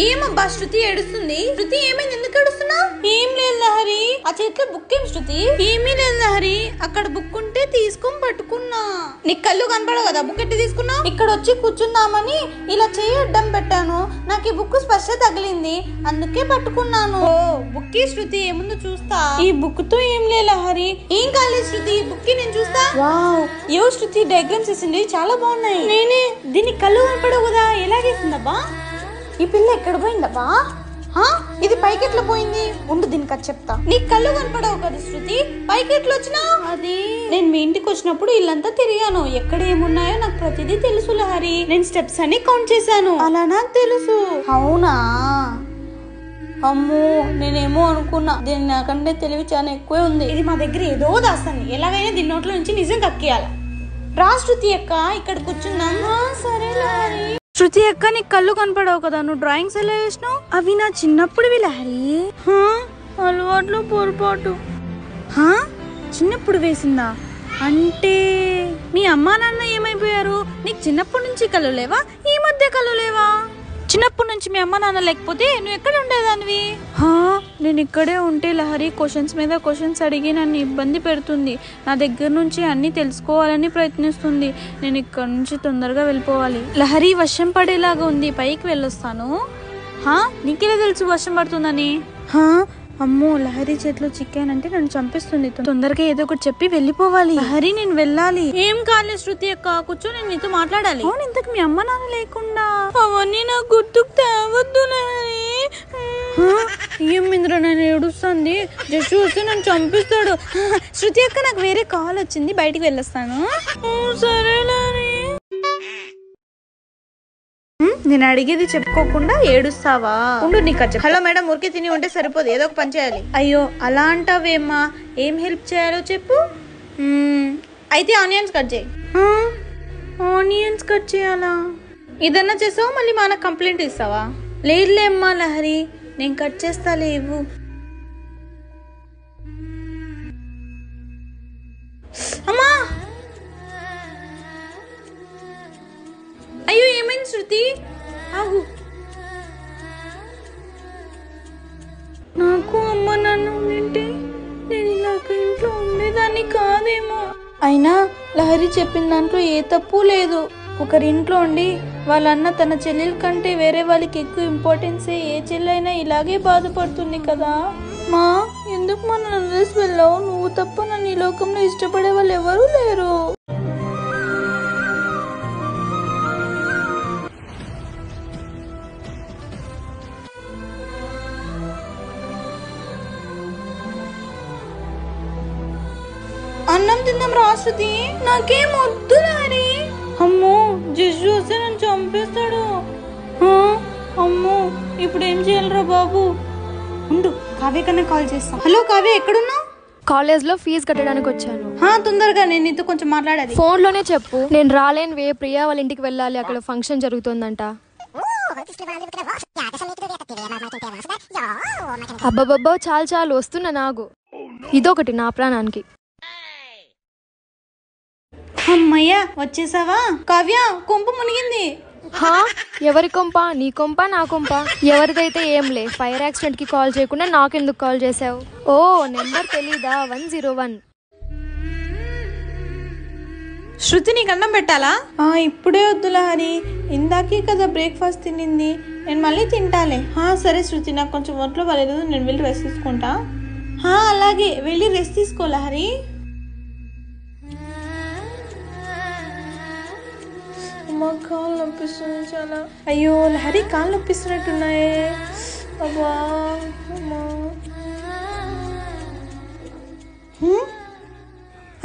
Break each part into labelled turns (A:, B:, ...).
A: ఏమబ్బా శృతి ఏడుస్తుంది? శృతి ఏమైంది? ఎందుకు ఏడుస్తున్నావు? ఏం లేదు లహరి, ఆ చేతిలో బుక్ ఏం శృతి? ఏమీ లేదు లహరి, అక్కడ బుక్ ఉంటే తీసుకొని పట్టుకున్నా. నీకు కళ్ళు కనపడవు కదా, బుక్ ఎట్టి తీసుకున్నావు? ఇక్కడ వచ్చి కూర్చుందామని ఇలా చేయి అడ్డం పెట్టాను, నాకు ఈ బుక్ స్పర్శ తగిలింది, అందుకే పట్టుకున్నాను. ఓ బుక్ శృతి, ఏముందో చూస్తా. ఈ బుక్ తో ఏం లే లహరి. ఏం కాలేదు శృతి, బుక్ నేను చూస్తా. వావ్, ఏవో శృతి డయాగ్రామ్స్ వేసింది, చాలా బాగున్నాయి. నేనే దీనికి కళ్ళు కనపడవు కదా, ఎలాగేసిందబ్బా? ఈ పిల్ల ఎక్కడ పోయిందబ్బా? ఇది పైకి ఎట్లా పోయింది? ఉండు దీనికి అది చెప్తా. నీకు కళ్ళు కనపడవు కదా శృతి, పైకి ఎట్లా వచ్చినా? అది నేను మీ ఇంటికి వచ్చినప్పుడు ఇల్లంతా తిరిగాను, ఎక్కడ ఏమున్నాయో నాకు ప్రతిదీ తెలుసు లహరి. నేను స్టెప్స్ అన్ని కౌంట్ చేశాను. అలా నాకు తెలుసు. అవునా? అమ్మో, నేనేమో అనుకున్నా, దీని నాకంటే తెలివి చాలా ఎక్కువే ఉంది. ఇది మా దగ్గర ఏదో దాస్తాను, ఎలాగైనా దీని నోట్ల నుంచి నిజం కక్కియాల. రా శృతి అక్క, ఇక్కడ కూర్చున్నాం. సరే లహరి. శృతి అక్క, నీకు కళ్ళు కనపడవు కదా, నువ్వు డ్రాయింగ్స్ ఎలా వేసినావు? అవి నా చిన్నప్పుడు లహరి. అలవాట్లో పొరపాటు. చిన్నప్పుడు వేసిందా? అంటే మీ అమ్మా నాన్న ఏమైపోయారు? నీకు చిన్నప్పటి నుంచి కళ్ళు లేవా? ఈ మధ్య కళ్ళు లేవా? చిన్నప్పటి నుంచి మీ అమ్మ నాన్న లేకపోతే నువ్వు ఎక్కడ ఉండేదానివి? నేను ఇక్కడే ఉంటే లహరి క్వశ్చన్స్ మీద క్వశ్చన్స్ అడిగి నన్ను ఇబ్బంది పెడుతుంది. నా దగ్గర నుంచి అన్ని తెలుసుకోవాలని ప్రయత్నిస్తుంది. నేను ఇక్కడ నుంచి తొందరగా వెళ్ళిపోవాలి. లహరి వర్షం పడేలాగా ఉంది, పైకి వెళ్ళొస్తాను. నీకెలా తెలుసు వర్షం పడుతుందని? అమ్మో, లహరి చేతిలో చిక్కానంటే నన్ను చంపిస్తుంది. తొందరగా ఏదో ఒకటి చెప్పి వెళ్ళిపోవాలి. లహరి, నేను వెళ్ళాలి. ఏం కాలేదు శృతి అక్క, కూర్చో, నేను నీతో మాట్లాడాలి. అవును, ఇంతకు మీ అమ్మ నాన్న లేకుండా అవన్నీ నాకు గుర్తుకు తేవద్దు లహరి. ఏం ఇంద్ర, నేను ఏడుస్తుంది, జస్ట్ వస్తే నన్ను చంపిస్తాడు. శృతి అక్క, నాకు వేరే కాల్ వచ్చింది, బయటికి వెళ్ళొస్తాను. సరే లహరి. నేను అడిగేది చెప్పుకోకుండా ఏడుస్తావా? ఉండు నీకు. హలో మేడం, ఊరికే తిని ఉంటే సరిపోదు, ఏదో ఒక పని చేయాలి. అయ్యో అలా అంటావేమ్మా, ఏం హెల్ప్ చేయాలో చెప్పు. అయితే ఆనియన్స్ కట్ చేయి. ఆనియన్స్ కట్ చేయాలా? ఇదన్నా చేసావు, మళ్ళీ మా నాకు కంప్లైంట్ ఇస్తావా? లేదులే అమ్మా లహరి, నేను కట్ చేస్తా, లేవు. అమ్మా, అయ్యో ఏమైంది శృతి? ఆగు. నాకు అమ్మ నాన్న ఉండింటే నేను ఇలాగ ఇంట్లో ఉండేదాన్ని కాదేమో. అయినా లహరి చెప్పిన దాంట్లో ఏ తప్పు లేదు. ఒకరింట్లో ఉండి వాళ్ళన్న తన చెల్లెల కంటే వేరే వాళ్ళకి ఎక్కువ ఇంపార్టెన్స్ ఏ చెల్లైనా ఇలాగే బాధపడుతుంది కదా. మా ఎందుకు మా నన్ను వదిలేసి వెళ్ళావు? నువ్వు తప్ప నన్ను ఈ లోకంలో ఇష్టపడే వాళ్ళు ఎవరూ లేరు. అన్నం తిందాం రా శృతి. నాకేం వద్దు లహరి. అమ్మో, జడ్జి వస్తే నన్ను చంపేస్తాడు. అమ్మో, ఇప్పుడు ఏం చేయాలరా బాబు? ఉండు, కావ్య కన్నా కాల్ చేస్తాం. హలో కావ్య, ఎక్కడున్నావు?
B: కాలేజ్ లో ఫీజు కట్టడానికి వచ్చాను.
A: తొందరగా, నేను నీతో కొంచెం మాట్లాడాలి.
B: ఫోన్ లోనే చెప్పు. నేను రాలేను, ప్రియా వాళ్ళ ఇంటికి వెళ్ళాలి, అక్కడ ఫంక్షన్ జరుగుతుందంట. అబ్బబ్బబ్బా, చాలు చాలు, వస్తున్నా నాగు. ఇదొకటి నా ప్రాణానికి.
A: అమ్మయ్యా, వచ్చేసావా? కావ్య, కొంప మునిగింది.
B: ఎవరి కొంప? నీ కొంప, నా కొంప? ఎవరిదైతే ఏంలే. ఫైర్ యాక్సిడెంట్ కి కాల్ చేయకుండా నాకెందుకు కాల్ చేసావు? ఓ, నెంబర్ తెలీదా? 101.
A: శృతి, నీకు అన్నం పెట్టాలా? ఇప్పుడే వద్దు లహరి, ఇందాకే కదా బ్రేక్ఫాస్ట్ తినింది, నేను మళ్ళీ తింటాలే. సరే శృతి, నాకు కొంచెం ఒంట్లో బాలేదు, నేను వెళ్ళి రెస్ట్ తీసుకుంటా. అలాగే, వెళ్ళి రెస్ట్ తీసుకో లహరి. కాళ్ళు నొప్పిస్తుంది చాలా. అయ్యో లహరి, కాళ్ళు నొప్పిస్తున్నట్టున్నాయే. అబ్బా,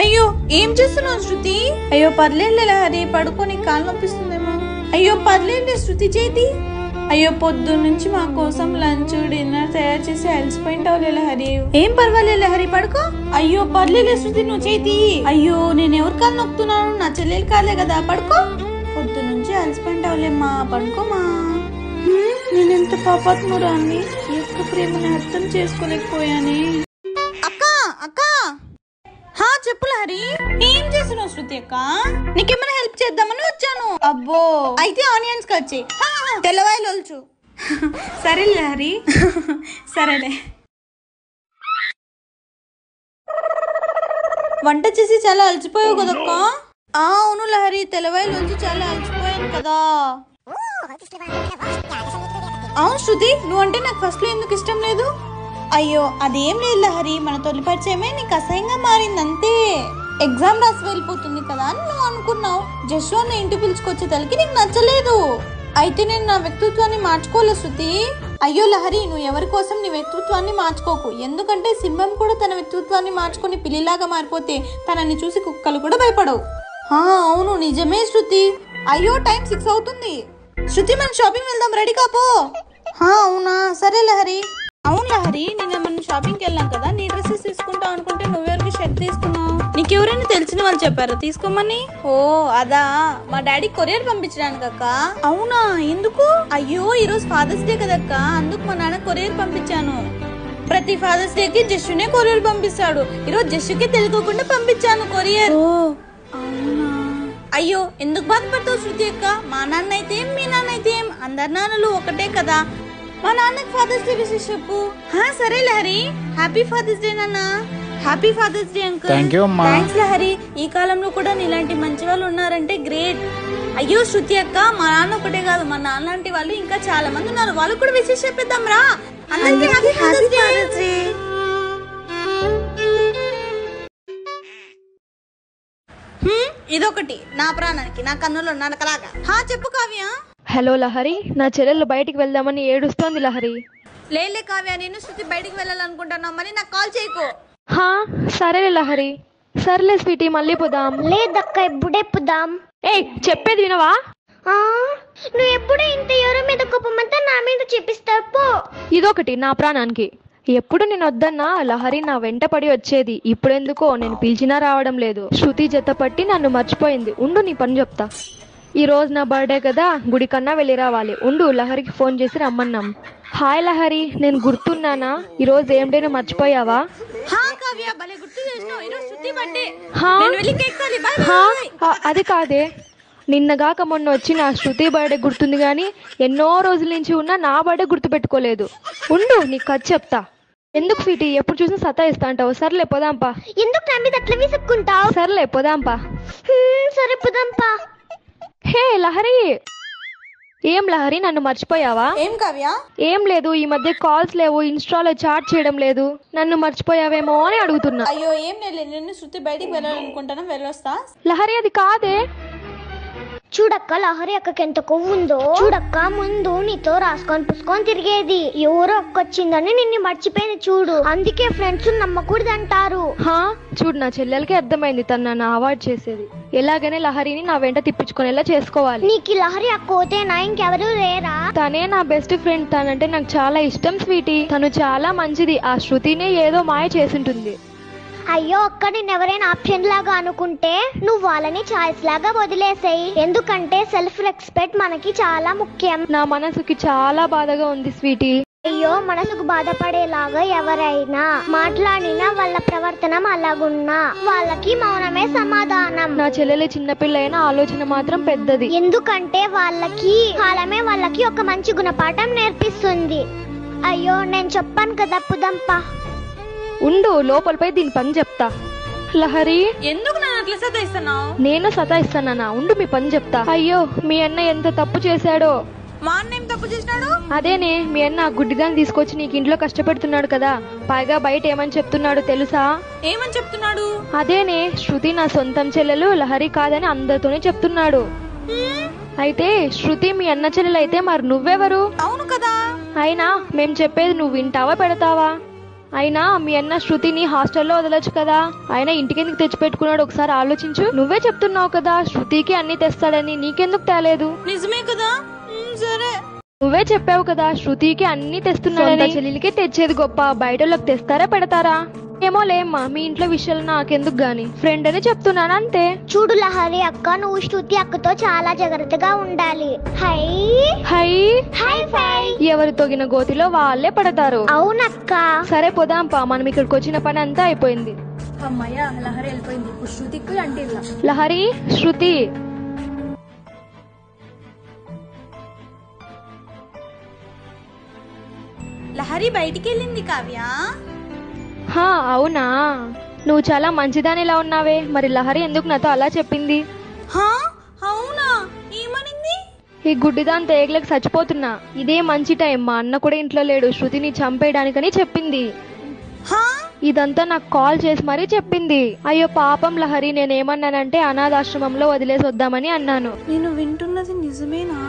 A: అయ్యో ఏం చేస్తున్నావు శృతి? అయ్యో పర్లేదులే లహరి, పడుకొని కాళ్ళు నొప్పిస్తుందేమో. అయ్యో పర్లేదులే శృతి, చేతి. అయ్యో పొద్దు నుంచి మా కోసం లంచ్ డిన్నర్ తయారు చేసి అలసిపోయింటావులే లహరి. ఏం పర్వాలేదు లహరి, పడుకో. అయ్యో పర్లేదులే శృతి, నువ్వు చేతి. అయ్యో, నేను ఎవరి కాళ్ళు నొక్కుతున్నాను? నా చెల్లెలు కాలే కదా, పడుకో. పొద్దు నుంచి అలసిపోయింటావులేమ్మా, పడుకోమా. నేనెంత పాపాత్మురాన్ని, యొక్క ప్రేమని అర్థం చేసుకోలేకపోయానే. అక్క అక్క, చెప్పు లహరి. ఏం చేస్తున్నావు శృతి అక్క? నీకేమైనా హెల్ప్ చేద్దామని వచ్చాను. అబ్బో, అయితే ఆనియన్స్ కట్ చేయి. తెల్లవాయలు ఒలుచు. సరే లహరి. సరేలే. వంట చేసి చాలా అలసిపోయావు కదక్క? అవును లహరి, తెల్లవాయిలోంచి చాలా అలసిపోయాను కదా. అవును శృతి, నువ్వంటే నాకు ఫస్ట్ లో ఎందుకు ఇష్టం లేదు? అయ్యో అదేం లేదు లహరి, మన తొలి పరిచయమే నీకు అసహ్యంగా మారింది అంతే. ఎగ్జామ్ రాసి వెళ్ళిపోతుంది కదా అని నువ్వు అనుకున్నావు. జస్ట్ అన్న ఇంటి పిలుచుకొచ్చే తలకి నీకు నచ్చలేదు. అయితే నేను నా వ్యక్తిత్వాన్ని మార్చుకోలే శృతి. అయ్యో లహరి, నువ్వు ఎవరి కోసం నీ వ్యక్తిత్వాన్ని మార్చుకోకు. ఎందుకంటే సింహం కూడా తన వ్యక్తిత్వాన్ని మార్చుకుని పిల్లిలాగా మారిపోతే తనని చూసి కుక్కలు కూడా భయపడవు. అవును నిజమే శృతి. అయ్యో టైం 6 అవుతుంది. శృతి మనం షాపింగ్ వెళ్దాం, రెడీ కాపో. అవునా, సరే లహరి. అవును లహరి, నిన్న మనం షాపింగ్కి వెళ్ళాం కదా, నీ డ్రెస్సెస్ తీసుకుంటావు అనుకుంటే నువ్వెవరికి షర్ట్ తీసుకున్నావు? నీకెవరైనా తెలిసిన వాళ్ళు చెప్పారు తీసుకోమని? ఓ అదా, మా డాడీ కొరియర్ పంపించడానికి అక్క. అవునా, ఎందుకు? అయ్యో ఈరోజు ఫాదర్స్ డే కదక్క, అందుకు మా నాన్న కొరియర్ పంపించాను. ప్రతి ఫాదర్స్ డేకి జస్సునే కొరియర్ పంపిస్తాడు. ఈరోజు జస్సుకే తెలుసుకోకుండా పంపించాను కొరియర్. అవునా. అయ్యో ఎందుకు బాధపడతావు శృతి అక్క? మా నాన్న అయితే ఏం, మీ నాన్న అయితే ఏం, అందరి నాన్నలు ఒకటే కదా. మా నాన్నకి ఫాదర్స్ డే విషెస్ చెప్పు. సరే లహరి, హ్యాపీ ఫాదర్స్ డే నాన్న. Happy father's day uncle. Thanks Lahari. ఈ కాలంలో కూడా నీలాంటి మంచి వాళ్ళు ఉన్నారంటే గ్రేట్. అయ్యో శృతి అక్క, మా నాన్న ఒకటే కాదు, మా నాన్న లాంటి వాళ్ళు ఇంకా చాలా మంది ఉన్నారు. వాళ్ళు కూడా విషెస్ చెప్పేద్దాం రా. అందరికీ హ్యాపీ ఫాదర్స్ డే. ఇదొకటి నా ప్రాణానికి, నా కన్నులో నడకలాగా. చెప్పు కావ్య.
B: హలో లహరి, నా చెల్లెలు బయటికి వెళ్దామని ఏడుస్తోంది లహరి.
A: లేలే కావ్య, నేను శృతి బయటికి వెళ్ళాలనుకుంటున్నా, మరి నాకు కాల్ చేయకు.
B: సరేలే లహరి. సర్లే స్వీటీ, మళ్ళీ పోదాం.
C: లేదక్క, ఇప్పుడే పోదాం.
B: చెప్పేది వినవా?
C: నువ్వు ఎప్పుడు ఇంత ఎవరి మీద కోపమంతా నా మీద చూపిస్తావు.
B: ఇదొకటి నా ప్రాణానికి. ఎప్పుడు నేను వద్దన్నా లహరి నా వెంట పడి వచ్చేది. ఇప్పుడెందుకో నేను పిలిచినా రావడం లేదు. శృతి జత పట్టి నన్ను మర్చిపోయింది. ఉండు నీ పని చెప్తా. ఈ రోజు నా బర్త్డే కదా, గుడి కన్నా వెళ్ళి రావాలి. ఉండు, లహరికి ఫోన్ చేసి రమ్మన్నాం. హాయ్ లహరి, నేను గుర్తున్నానా? ఈ రోజు ఏం డే మర్చిపోయావా? అది కాదే, నిన్నగాక మొన్న వచ్చి నా శృతి బర్త్డే గుర్తుంది గాని ఎన్నో రోజుల నుంచి ఉన్నా నా బర్త్డే గుర్తు పెట్టుకోలేదు. ఉండు నీకు కథ చెప్తా. ఎందుకు స్వీటీ ఎప్పుడు చూసినా సతాయిస్తా అంటావు? సర్లే పోదాంపా.
C: ఎందుకు నా మీద అట్లా విసుక్కుంటావు?
B: సర్లే పోదాంపా.
C: సరే పోదాంపా.
B: హే లహరి. ఏం లహరి, నన్ను మర్చిపోయావా?
A: ఏం కావ్య?
B: ఏం లేదు, ఈ మధ్య కాల్స్ లేవు, ఇన్స్టాలో చాట్ చేయడం లేదు. నన్ను మర్చిపోయావేమో అని అడుగుతున్నా.
A: అయ్యో ఏం లేదు, నిన్ను శృతి బయటికి వెళ్ళాలనుకుంటాను, వెళ్ళొస్తా.
B: లహరి అది కాదే.
C: చూడక్క, లహరి అక్కకి ఎంత కొవ్వుందో. చూడక్క, ముందు నీతో రాసుకొని పుసుకొని తిరిగేది, ఎవరో ఒక్కొచ్చిందని నిన్ను మర్చిపోయింది చూడు. అందుకే ఫ్రెండ్స్ నమ్మకూడదు అంటారు.
B: చూడు, నా చెల్లెలకి అర్థమైంది తను నన్ను అవాయిడ్ చేసేది. ఎలాగైనా లహరిని నా వెంట తిప్పించుకునేలా చేసుకోవాలి.
C: నీకు లహరి అక్కోతేనా, ఇంకెవరు లేరా?
B: తనే నా బెస్ట్ ఫ్రెండ్. తనంటే నాకు చాలా ఇష్టం స్వీటీ. తను చాలా మంచిది. ఆ శృతినే ఏదో మాయ చేసుంటుంది.
C: అయ్యో అక్క, నేను ఎవరైనా ఆప్షన్ లాగా అనుకుంటే నువ్వు వాళ్ళని చాయిస్ లాగా వదిలేసాయి. ఎందుకంటే సెల్ఫ్ రెస్పెక్ట్ మనకి చాలా ముఖ్యం.
B: నా మనసుకి చాలా బాధగా ఉంది స్వీటీ.
C: అయ్యో, మనసుకు బాధపడేలాగా ఎవరైనా మాట్లాడినా వాళ్ళ ప్రవర్తన అలాగున్నా వాళ్ళకి మౌనమే సమాధానం.
B: నా చెల్లెలు చిన్నపిల్ల అయినా ఆలోచన మాత్రం పెద్దది.
C: ఎందుకంటే వాళ్ళకి కాలమే వాళ్ళకి ఒక మంచి గుణపాఠం నేర్పిస్తుంది. అయ్యో నేను చెప్పాను కదా, పుదంపా.
B: ఉండు, లోపలిపై దీని పని చెప్తా. లహరి,
A: ఎందుకు నన్ను అట్లా సతాయిస్తున్నావు?
B: నేను సతాయిస్తానా? ఉండు మీ పని చెప్తా. అయ్యో, మీ అన్న ఎంత తప్పు చేశాడో.
A: మా అన్న ఏం తప్పు చేసినాడు?
B: అదేనే, మీ అన్న గుడ్డిదాన్ని తీసుకొచ్చి నీకు ఇంట్లో కష్టపెడుతున్నాడు కదా. పైగా బయట ఏమని చెప్తున్నాడు తెలుసా?
A: ఏమని చెప్తున్నాడు?
B: అదేనే, శృతి నా సొంతం చెల్లెలు, లహరి కాదని అందరితోనే చెప్తున్నాడు. అయితే శృతి మీ అన్న చెల్లెలు అయితే మరి నువ్వెవరు?
A: అవును కదా.
B: అయినా మేం చెప్పేది నువ్వు వింటావా పెడతావా? అయినా మీ అన్న శృతిని హాస్టల్లో వదలొచ్చు కదా. అయినా ఇంటికెందుకు తెచ్చిపెట్టుకున్నాడు ఒకసారి ఆలోచించు. నువ్వే చెప్తున్నావు కదా శృతికి అన్ని తెస్తాడని, నీకెందుకు తేలేదు?
A: నిజమే కదా. సరే,
B: నువ్వే చెప్పావు కదా శృతికి అన్ని తెస్తున్నాడని. చెల్లెలికి తెచ్చేది గొప్ప, బయట వాళ్ళకి తెస్తారా పెడతారా? ఏమో లేమ్మా, మీ ఇంట్లో విషయాలు నాకెందుకు గాని, ఫ్రెండ్ అని చెప్తున్నాను అంతే.
C: చూడు లహరి అక్క, నువ్వు శృతి అక్కతో చాలా జాగ్రత్తగా ఉండాలి. హై
B: హై
C: హై ఫై.
B: ఎవరు తొగిన గోతిలో వాళ్ళే పడతారు.
C: అవునక్క.
B: సరే పోదాంపా, మనం ఇక్కడికి వచ్చిన పని అంతా అయిపోయింది.
A: అమ్మయ్య, లహరి వెళ్ళిపోయింది. ఇప్పుడు శృతికి అంటే
B: లహరి, శృతి.
A: లహరి బయటికి వెళ్ళింది కావ్య.
B: హా అవునా, నువ్వు చాలా మంచిదానిలా ఉన్నావే, మరి లహరి ఎందుకు నాతో అలా చెప్పింది?
A: హా అవునా, ఏమనింది?
B: ఈ గుడ్డిదాని తేగలేక చచ్చిపోతున్నా, ఇదే మంచి టైం, మా అన్న కూడా ఇంట్లో లేడు, శృతిని చంపేయడానికని చెప్పింది.
A: హా
B: ఇదంతా నాకు కాల్ చేసి మరీ చెప్పింది. అయ్యో పాపం లహరి, నేనేమన్నానంటే అనాథాశ్రమంలో వదిలేసి వద్దామని అన్నాను.
A: నేను వింటున్నది నిజమేనా?